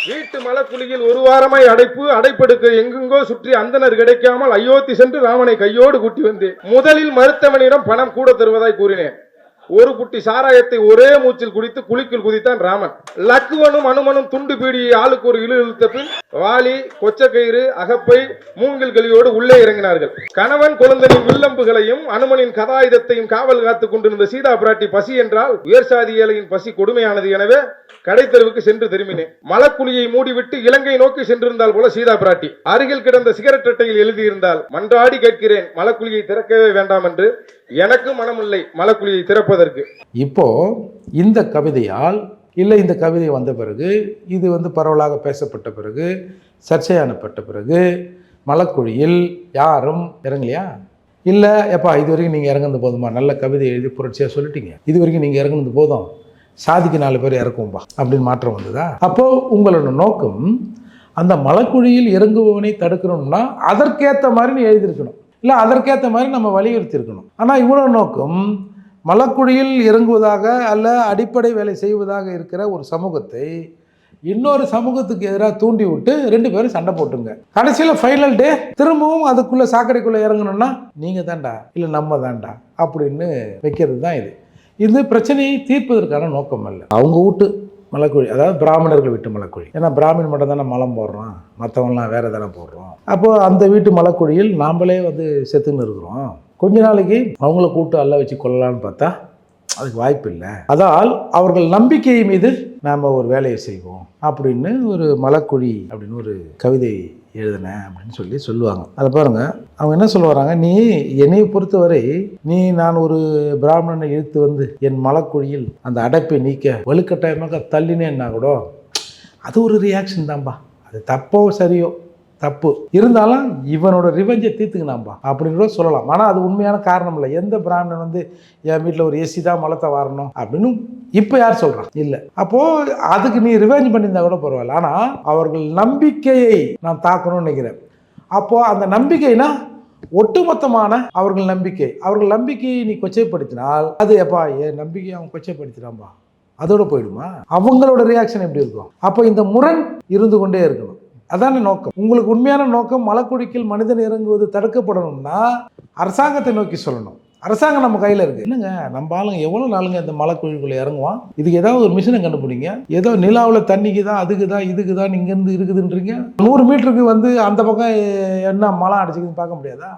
வீட்டு மலக்குழியில் ஒரு வாரமாய் அடைப்படுக்க எங்கெங்கோ சுற்றி அந்தனர் கிடைக்காமல் அயோத்தி சென்று ராமனை கையோடு கூட்டி வந்தேன். முதலில் மருத்துவனிடம் பணம் கூட தருவதாய் கூறினேன். ஒரு புட்டி சாராயத்தை ஒரே மூச்சில் குடித்து குளிக்குள் குதித்தான் ராமன். லக்குவனும் அனுமனும் துண்டு பீடியை ஆளுக்கு ஒரு இழுத்த பின் வாளி, கொச்சக்கயிறு, அகப்பை, மூங்கில் கலியோடு உள்ளே இறங்கினார்கள். கணவன் குழந்தையின் வில்லம்புகளையும் அனுமனின் கதாயுதத்தையும் காவல் காத்துக் கொண்டிருந்த சீதா பிராட்டி பசி என்றால் உயர் சாதி ஏழையின் பசி கொடுமையானது. எனவே கடைத்தெருவுக்கு சென்று திரும்பினேன். மலக்குழியை மூடிவிட்டு இலங்கை நோக்கி சென்றிருந்தால் போல சீதா பிராட்டி அருகில் கிடந்த சிகரெட் அட்டையில் எழுதியிருந்தால், மன்றாடி கேட்கிறேன் மலக்குழியை திறக்கவே வேண்டாம் என்று. எனக்கு மனமில்லை மலக்குழியை திறப்பதற்கு. இப்போ இந்த கவிதையால் இல்லை, இந்த கவிதை வந்த பிறகு, இது பரவலாக பேசப்பட்ட பிறகு, சர்ச்சையானப்பட்ட பிறகு, மலக்குழியில் யாரும் இறங்கலையா? இல்லை எப்பா, இது வரைக்கும் நீங்கள் இறங்குனது போதுமா, நல்ல கவிதை எழுதி புரட்சியாக சொல்லிட்டீங்க, இது வரைக்கும் நீங்கள் இறங்குனது போதும், சாதிக்கு 4 பேர் இறக்கும்பா அப்படின்னு மாற்றம் வந்ததா? அப்போது உங்களோட நோக்கம் அந்த மலக்குழியில் இறங்குபவனை தடுக்கணும்னா அதற்கேற்ற மாதிரி நீ எழுதியிருக்கணும், இல்லை அதற்கேற்ற மாதிரி நம்ம வலியுறுத்தி இருக்கணும். ஆனால் இவ்வளோ நோக்கம் மலக்குழியில் இறங்குவதாக அல்ல அடிப்படை வேலை செய்வதாக இருக்கிற ஒரு சமூகத்தை இன்னொரு சமூகத்துக்கு எதிராக தூண்டி விட்டு 2 பேரும் சண்டை போட்டுங்க. கடைசியில் ஃபைனல் டே திரும்பவும் அதுக்குள்ளே சாக்கடைக்குள்ளே இறங்கணும்னா நீங்கள் தாண்டா இல்லை நம்ம தாண்டா அப்படின்னு வைக்கிறது தான் இது. இது பிரச்சனையை தீர்ப்பதற்கான நோக்கம் அல்ல. அவங்க வீட்டு மலைக்குழி, அதாவது பிராமணர்கள் வீட்டு மலைக்குழி. ஏன்னா பிராமின் மட்டும் தானே மலம் போடுறோம், மற்றவங்களாம் வேறு தானே போடுறோம். அப்போது அந்த வீட்டு மலைக்குழியில் நாம்ளே செத்துன்னு இருக்கிறோம். கொஞ்ச நாளைக்கு அவங்கள கூட்டு அல்ல வச்சு கொள்ளலான்னு பார்த்தா அதுக்கு வாய்ப்பு இல்லை. அதால் அவர்கள் நம்பிக்கை மீது நாம் ஒரு வேலையை செய்வோம் அப்படின்னு ஒரு மலைக்குழி அப்படின்னு ஒரு கவிதை எழுதினேன் அப்படின்னு சொல்லுவாங்க. அதை பாருங்கள், அவங்க என்ன சொல்ல வராங்க, நீ என்னை பொறுத்தவரை நான் ஒரு பிராமணனை இழுத்து என் மலக்குழியில் அந்த அடைப்பை நீக்க வலுக்கட்டாயமாக தள்ளினேன்னா கூட அது ஒரு ரியாக்ஷன் தான்பா. அது தப்போ சரியோ, தப்பு இருந்தாலும் இவனோட ரிவெஞ்சை தீர்த்துக்கினாம்பா அப்படின்னு கூட சொல்லலாம். ஆனால் அது உண்மையான காரணம் இல்லை. எந்த பிராமணன் என் வீட்டில் ஒரு ஏசி தான் மலத்தை வரணும் அப்படின்னு இப்போ யார் சொல்கிறான்? இல்லை. அப்போது அதுக்கு நீ ரிவெஞ்ச் பண்ணியிருந்தா கூட பரவாயில்ல. ஆனால் அவர்கள் நம்பிக்கையை நான் தாக்கணும்னு நினைக்கிறேன். அப்போது அந்த நம்பிக்கைனா ஒட்டுமொத்தமான அவர்கள் நம்பிக்கையை நீ கொச்சைப்படுத்தினால் அது எப்பா என் நம்பிக்கையை அவன் கொச்சைப்படுத்தினான்பா அதோட போயிடுமா? அவங்களோட ரியாக்ஷன் எப்படி இருக்கும்? அப்போ இந்த முரண் இருந்து கொண்டே இருக்கணும். அதான நோக்கம். உங்களுக்கு உண்மையான நோக்கம் மலக்குழிக்குள் மனிதன் இறங்குவது தடுக்கப்படணும்னா அரசாங்கத்தை நோக்கி சொல்லணும். அரசாங்கம் நம்ம கையில் இருக்குது. என்னங்க நம்ம ஆளுங்க எவ்வளோ நாளுங்க இந்த மலைக்குழிக்குள்ளே இறங்குவான்? இதுக்கு ஏதாவது ஒரு மிஷினை கண்டுபிடிங்க. ஏதோ நிலாவில் தண்ணிக்கு தான் அதுக்கு தான் இதுக்கு தான் இங்கேருந்து இருக்குதுன்றீங்க. 100 மீட்டருக்கு அந்த பக்கம் என்ன மலம் அடிச்சுக்குதுன்னு பார்க்க முடியாதா?